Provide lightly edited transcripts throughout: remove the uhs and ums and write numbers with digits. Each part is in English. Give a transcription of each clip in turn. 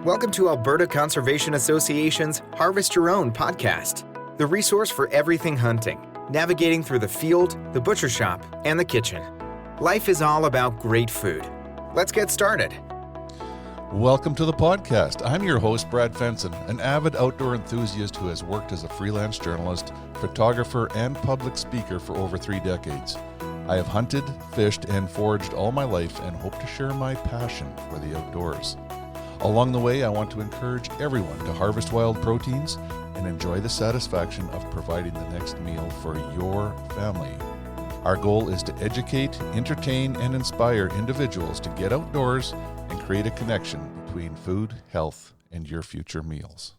Welcome to Alberta Conservation Association's Harvest Your Own podcast, the resource for everything hunting, navigating through the field, the butcher shop, and the kitchen. Life is all about great food. Let's get started. Welcome to the podcast. I'm your host, Brad Fenson, an avid outdoor enthusiast who has worked as a freelance journalist, photographer, and public speaker for over 3 decades. I have hunted, fished, and foraged all my life and hope to share my passion for the outdoors. Along the way, I want to encourage everyone to harvest wild proteins and enjoy the satisfaction of providing the next meal for your family. Our goal is to educate, entertain, and inspire individuals to get outdoors and create a connection between food, health, and your future meals.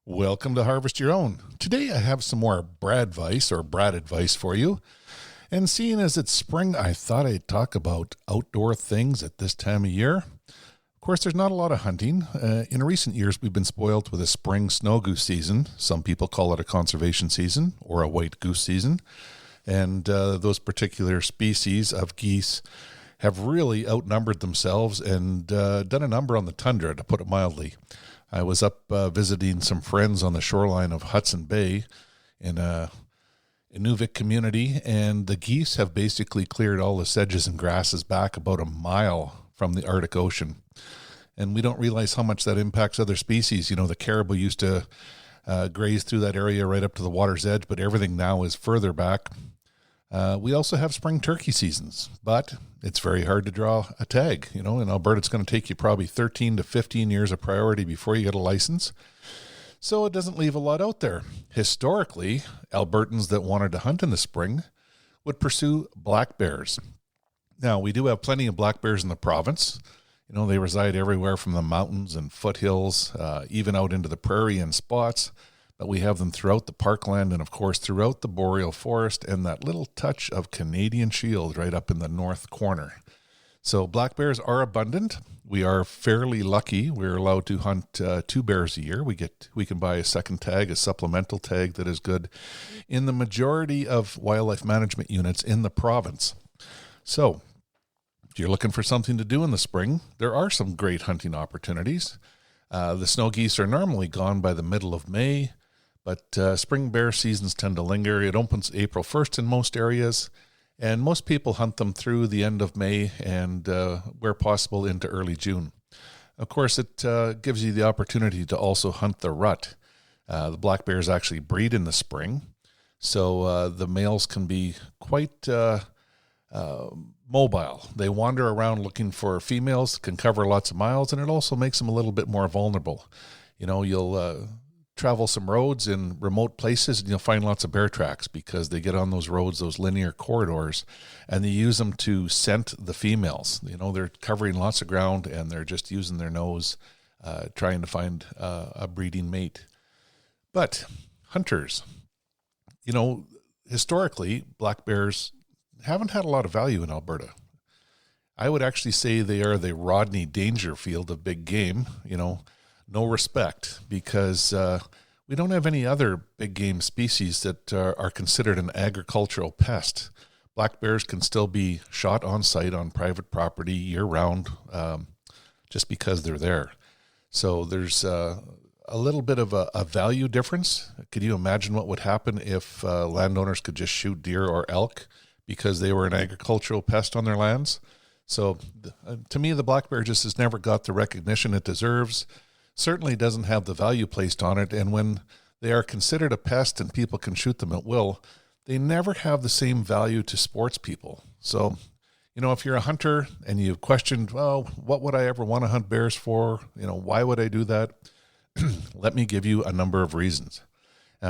Welcome to Harvest Your Own. Today I have some more BrAdvice for you. And seeing as it's spring, I thought I'd talk about outdoor things at this time of year. Of course, there's not a lot of hunting. In recent years, we've been spoiled with a spring snow goose season. Some people call it a conservation season or a white goose season. And those particular species of geese have really outnumbered themselves and done a number on the tundra, to put it mildly. I was up visiting some friends on the shoreline of Hudson Bay in a Inuvik community, and the geese have basically cleared all the sedges and grasses back about a mile from the Arctic Ocean. And we don't realize how much that impacts other species. You know, the caribou used to graze through that area right up to the water's edge, but everything now is further back. We also have spring turkey seasons, but it's very hard to draw a tag. You know, in Alberta, it's going to take you probably 13 to 15 years of priority before you get a license. So it doesn't leave a lot out there. Historically, Albertans that wanted to hunt in the spring would pursue black bears. Now, we do have plenty of black bears in the province. You know, they reside everywhere from the mountains and foothills, even out into the prairie and spots. But we have them throughout the parkland and, of course, throughout the boreal forest and that little touch of Canadian Shield right up in the north corner. So black bears are abundant. We are fairly lucky. We're allowed to hunt 2 bears a year. We can buy a second tag, a supplemental tag that is good in the majority of wildlife management units in the province. So if you're looking for something to do in the spring, there are some great hunting opportunities. The snow geese are normally gone by the middle of May, but spring bear seasons tend to linger. It opens April 1st in most areas, and most people hunt them through the end of May and, where possible, into early June. Of course, it gives you the opportunity to also hunt the rut. The black bears actually breed in the spring, so the males can be quite mobile. They wander around looking for females, can cover lots of miles, and it also makes them a little bit more vulnerable. You know, you'll travel some roads in remote places and you'll find lots of bear tracks because they get on those roads, those linear corridors, and they use them to scent the females. You know, they're covering lots of ground and they're just using their nose, trying to find a breeding mate. But hunters, you know, historically, black bears haven't had a lot of value in Alberta. I would actually say they are the Rodney Dangerfield of big game. You know, no respect, because we don't have any other big game species that are considered an agricultural pest. Black bears can still be shot on site on private property year-round, just because they're there. So there's a little bit of a value difference. Could you imagine what would happen if landowners could just shoot deer or elk because they were an agricultural pest on their lands? So to me, the black bear just has never got the recognition it deserves, certainly doesn't have the value placed on it, and when they are considered a pest and people can shoot them at will, they never have the same value to sports people. So, you know, if you're a hunter and you've questioned, well, what would I ever want to hunt bears for? You know, why would I do that? Let me give you a number of reasons.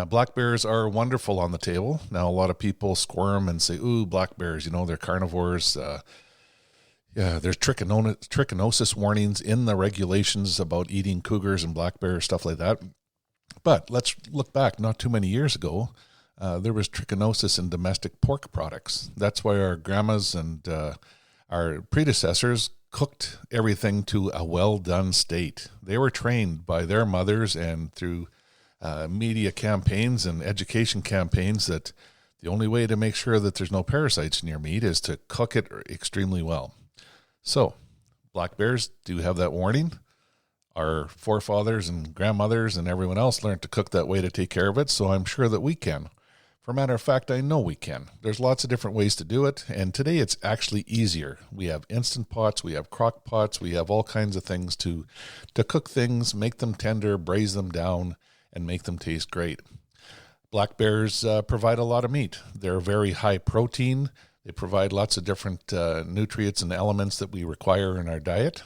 Black bears are wonderful on the table. Now, a lot of people squirm and say, ooh, black bears, you know, they're carnivores. There's trichinosis warnings in the regulations about eating cougars and black bears, stuff like that. But let's look back not too many years ago. There was trichinosis in domestic pork products. That's why our grandmas and our predecessors cooked everything to a well-done state. They were trained by their mothers and through media campaigns and education campaigns that the only way to make sure that there's no parasites in your meat is to cook it extremely well. So, black bears do have that warning. Our forefathers and grandmothers and everyone else learned to cook that way to take care of it, so I'm sure that we can. For a matter of fact, I know we can. There's lots of different ways to do it, and today it's actually easier. We have Instant Pots, we have crock pots, we have all kinds of things to cook things, make them tender, braise them down, and make them taste great. Black bears provide a lot of meat. They're very high protein. They provide lots of different nutrients and elements that we require in our diet.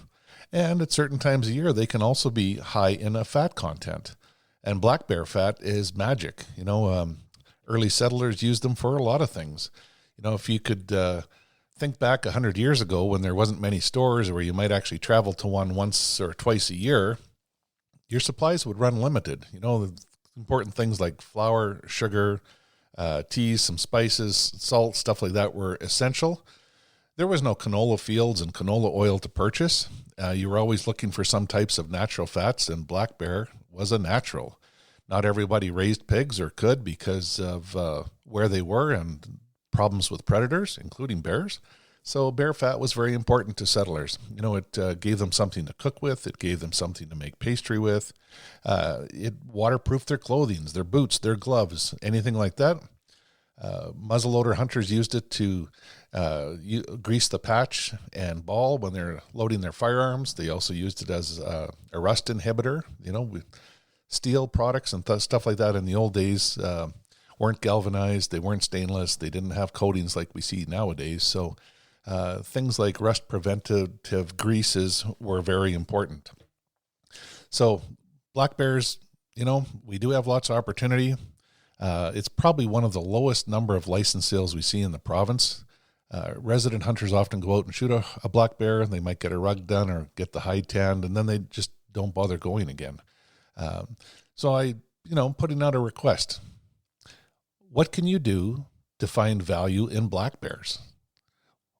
And at certain times of year, they can also be high in a fat content. And black bear fat is magic. Early settlers used them for a lot of things. If you could think back 100 years ago when there wasn't many stores, or you might actually travel to one once or twice a year, your supplies would run limited. Important things like flour, sugar, teas, some spices, salt, stuff like that were essential. There was no canola fields and canola oil to purchase. You were always looking for some types of natural fats, and black bear was a natural. Not everybody raised pigs or could because of where they were and problems with predators, including bears. So bear fat was very important to settlers. It gave them something to cook with. It gave them something to make pastry with. It waterproofed their clothing, their boots, their gloves, anything like that. Muzzleloader hunters used it to grease the patch and ball when they're loading their firearms. They also used it as a rust inhibitor. Steel products and stuff like that in the old days weren't galvanized. They weren't stainless. They didn't have coatings like we see nowadays. So things like rust preventative greases were very important. So black bears, we do have lots of opportunity. It's probably one of the lowest number of license sales we see in the province. Resident hunters often go out and shoot a black bear, and they might get a rug done or get the hide tanned, and then they just don't bother going again. So I, putting out a request. What can you do to find value in black bears?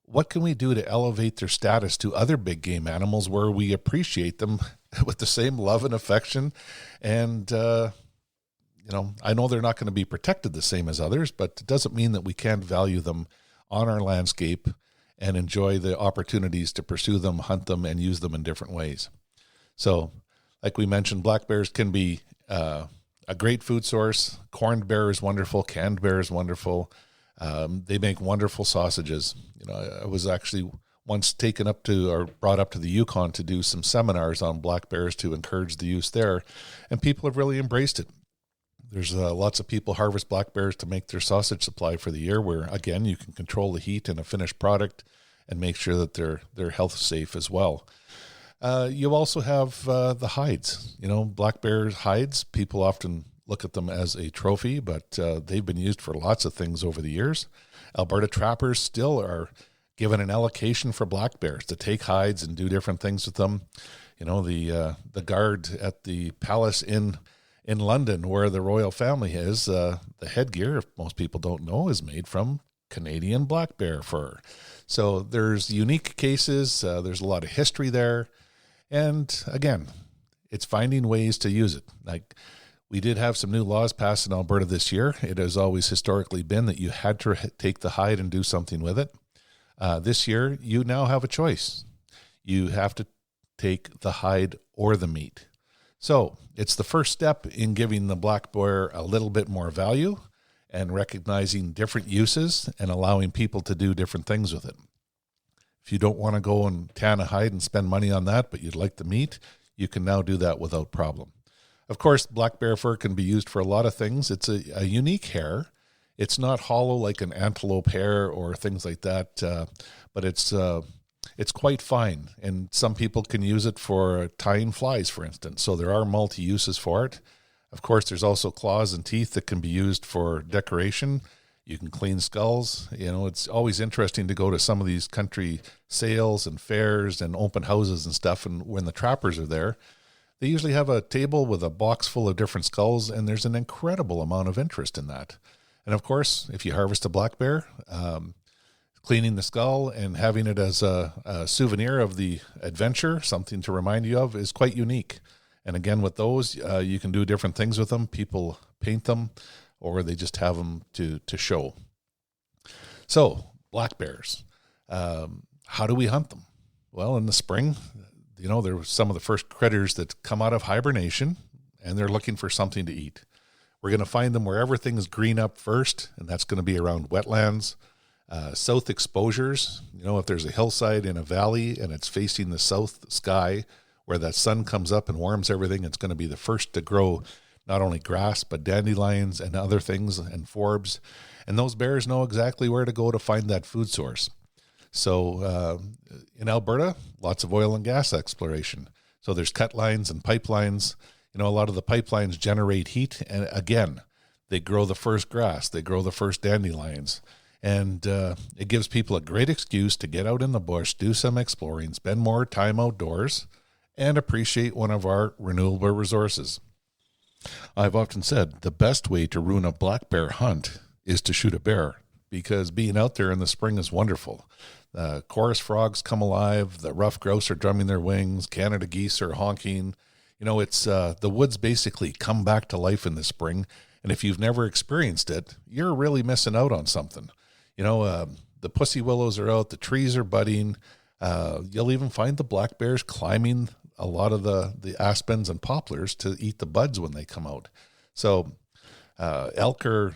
What can we do to elevate their status to other big game animals where we appreciate them with the same love and affection? And, I know they're not going to be protected the same as others, but it doesn't mean that we can't value them on our landscape and enjoy the opportunities to pursue them, hunt them, and use them in different ways. So, like we mentioned, black bears can be a great food source. Corned bear is wonderful. Canned bear is wonderful. They make wonderful sausages. I was actually once brought up to the Yukon to do some seminars on black bears to encourage the use there, and people have really embraced it. There's lots of people harvest black bears to make their sausage supply for the year, where, again, you can control the heat in a finished product and make sure that they're health safe as well. You also have the hides. Black bear hides, people often look at them as a trophy, but they've been used for lots of things over the years. Alberta trappers still are given an allocation for black bears to take hides and do different things with them. The guard at the Palace in London, where the royal family is, the headgear, if most people don't know, is made from Canadian black bear fur. So there's unique cases. There's a lot of history there. And again, it's finding ways to use it. Like, we did have some new laws passed in Alberta this year. It has always historically been that you had to take the hide and do something with it. This year, you now have a choice. You have to take the hide or the meat. So it's the first step in giving the black bear a little bit more value and recognizing different uses and allowing people to do different things with it. If you don't want to go and tan a hide and spend money on that, but you'd like the meat, you can now do that without problem. Of course, black bear fur can be used for a lot of things. It's a unique hair. It's not hollow like an antelope hair or things like that, but it's quite fine. And some people can use it for tying flies, for instance. So there are multi-uses for it. Of course, there's also claws and teeth that can be used for decoration. You can clean skulls. It's always interesting to go to some of these country sales and fairs and open houses and stuff. And when the trappers are there, they usually have a table with a box full of different skulls, and there's an incredible amount of interest in that. And of course, if you harvest a black bear, cleaning the skull and having it as a souvenir of the adventure, something to remind you of, is quite unique. And again, with those, you can do different things with them. People paint them, or they just have them to show. So, black bears. How do we hunt them? Well, in the spring, they're some of the first critters that come out of hibernation, and they're looking for something to eat. We're going to find them wherever things green up first, and that's going to be around wetlands, south exposures. If there's a hillside in a valley and it's facing the south sky where that sun comes up and warms everything, it's going to be the first to grow not only grass, but dandelions and other things and forbs. And those bears know exactly where to go to find that food source. So in Alberta, lots of oil and gas exploration. So there's cut lines and pipelines. A lot of the pipelines generate heat. And again, they grow the first grass. They grow the first dandelions. And it gives people a great excuse to get out in the bush, do some exploring, spend more time outdoors, and appreciate one of our renewable resources. I've often said the best way to ruin a black bear hunt is to shoot a bear, because being out there in the spring is wonderful. Chorus frogs come alive, the rough grouse are drumming their wings, Canada geese are honking. It's the woods basically come back to life in the spring, and if you've never experienced it, you're really missing out on something. The pussy willows are out, the trees are budding. You'll even find the black bears climbing a lot of the aspens and poplars to eat the buds when they come out. So elk are,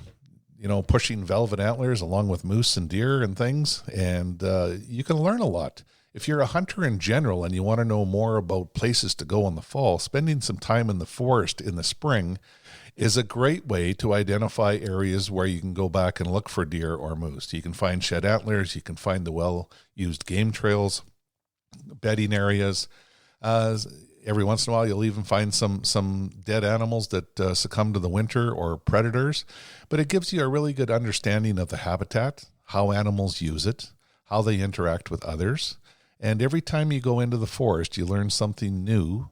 pushing velvet antlers along with moose and deer and things, and you can learn a lot. If you're a hunter in general and you want to know more about places to go in the fall, spending some time in the forest in the spring is a great way to identify areas where you can go back and look for deer or moose. You can find shed antlers, you can find the well-used game trails, bedding areas. Every once in a while, you'll even find some dead animals that succumb to the winter or predators. But it gives you a really good understanding of the habitat, how animals use it, how they interact with others. And every time you go into the forest, you learn something new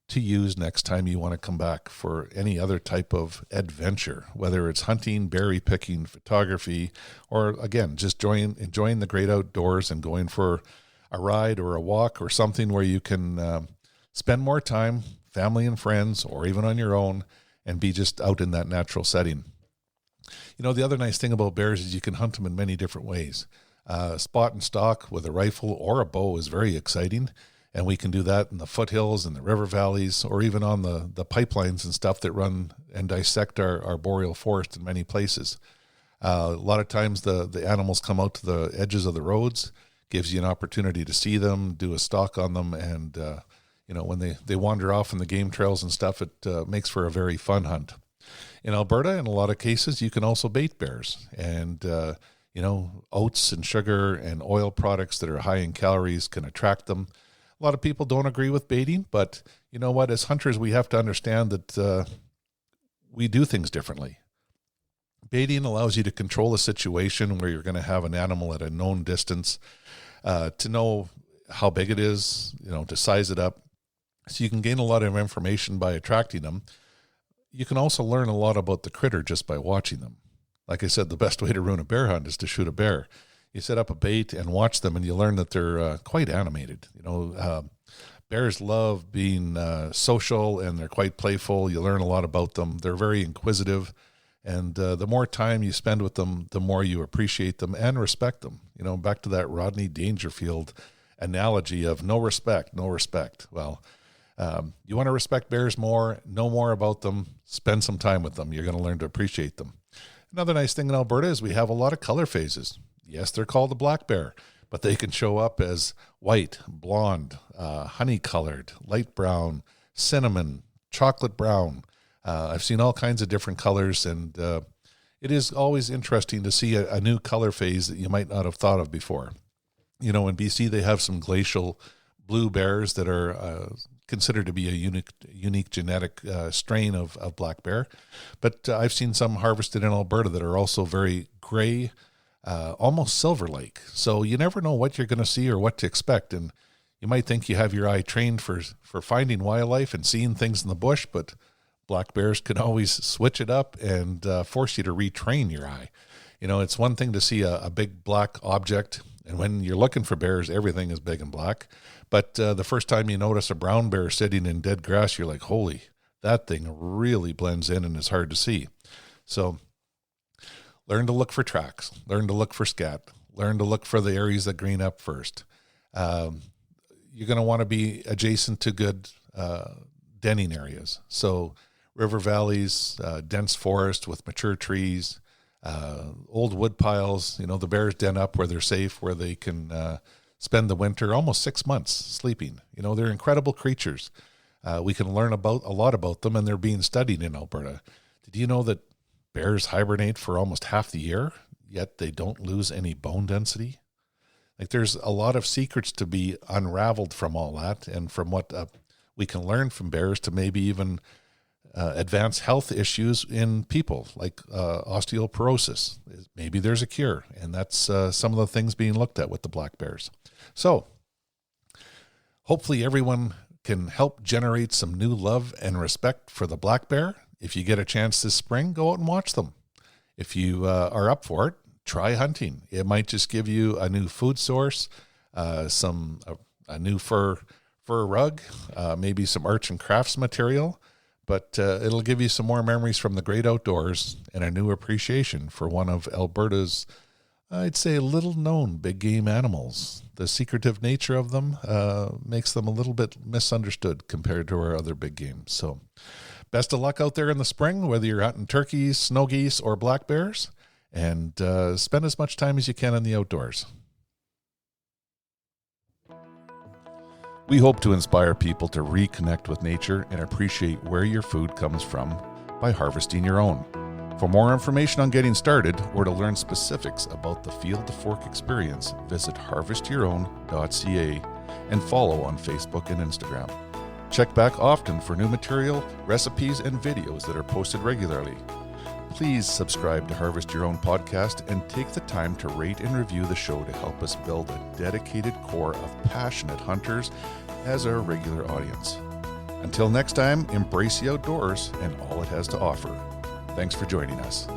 to use next time you want to come back for any other type of adventure, whether it's hunting, berry picking, photography, or again, just enjoying the great outdoors and going for a ride or a walk or something where you can spend more time, family and friends, or even on your own, and be just out in that natural setting. The other nice thing about bears is you can hunt them in many different ways. Spot and stalk with a rifle or a bow is very exciting, and we can do that in the foothills and the river valleys, or even on the pipelines and stuff that run and dissect our boreal forest in many places. A lot of times the animals come out to the edges of the roads, gives you an opportunity to see them, do a stalk on them, and when they wander off in the game trails and stuff, it makes for a very fun hunt. In Alberta, in a lot of cases, you can also bait bears, and oats and sugar and oil products that are high in calories can attract them. A lot of people don't agree with baiting, but you know what? As hunters, we have to understand that we do things differently. Baiting allows you to control a situation where you're going to have an animal at a known distance, to know how big it is, to size it up. So you can gain a lot of information by attracting them. You can also learn a lot about the critter just by watching them. Like I said, the best way to ruin a bear hunt is to shoot a bear. You set up a bait and watch them, and you learn that they're quite animated. Bears love being social, and they're quite playful. You learn a lot about them. They're very inquisitive, and the more time you spend with them, the more you appreciate them and respect them. Back to that Rodney Dangerfield analogy of no respect, no respect. Well, you want to respect bears more, know more about them, spend some time with them. You're going to learn to appreciate them. Another nice thing in Alberta is we have a lot of color phases. Yes, they're called the black bear, but they can show up as white, blonde, honey-colored, light brown, cinnamon, chocolate brown. I've seen all kinds of different colors, and it is always interesting to see a new color phase that you might not have thought of before. In BC, they have some glacial blue bears that are considered to be a unique genetic strain of black bear. But I've seen some harvested in Alberta that are also very gray, almost silver-like. So you never know what you're going to see or what to expect. And you might think you have your eye trained for finding wildlife and seeing things in the bush, but black bears can always switch it up and force you to retrain your eye. It's one thing to see a big black object, and when you're looking for bears, everything is big and black. But the first time you notice a brown bear sitting in dead grass, you're like, holy, that thing really blends in and is hard to see. So learn to look for tracks, learn to look for scat, learn to look for the areas that green up first. you're going to want to be adjacent to good denning areas. So river valleys, dense forest with mature trees, old wood piles. The bears den up where they're safe, where they can spend the winter, almost 6 months sleeping. They're incredible creatures. We can learn a lot about them, and they're being studied in Alberta. Did you know that bears hibernate for almost half the year, yet they don't lose any bone density? Like, there's a lot of secrets to be unraveled from all that, and from what we can learn from bears to maybe even advance health issues in people, like osteoporosis. Maybe there's a cure, and that's some of the things being looked at with the black bears. So hopefully everyone can help generate some new love and respect for the black bear. If you get a chance this spring, go out and watch them. If you are up for it, try hunting. It might just give you a new food source, a new fur rug, maybe some arts and crafts material, but it'll give you some more memories from the great outdoors and a new appreciation for one of Alberta's, I'd say, little-known big game animals. The secretive nature of them makes them a little bit misunderstood compared to our other big games. So best of luck out there in the spring, whether you're hunting turkeys, snow geese, or black bears, and spend as much time as you can in the outdoors. We hope to inspire people to reconnect with nature and appreciate where your food comes from by harvesting your own. For more information on getting started or to learn specifics about the Field to Fork experience, visit harvestyourown.ca and follow on Facebook and Instagram. Check back often for new material, recipes, and videos that are posted regularly. Please subscribe to Harvest Your Own podcast and take the time to rate and review the show to help us build a dedicated core of passionate hunters as our regular audience. Until next time, embrace the outdoors and all it has to offer. Thanks for joining us.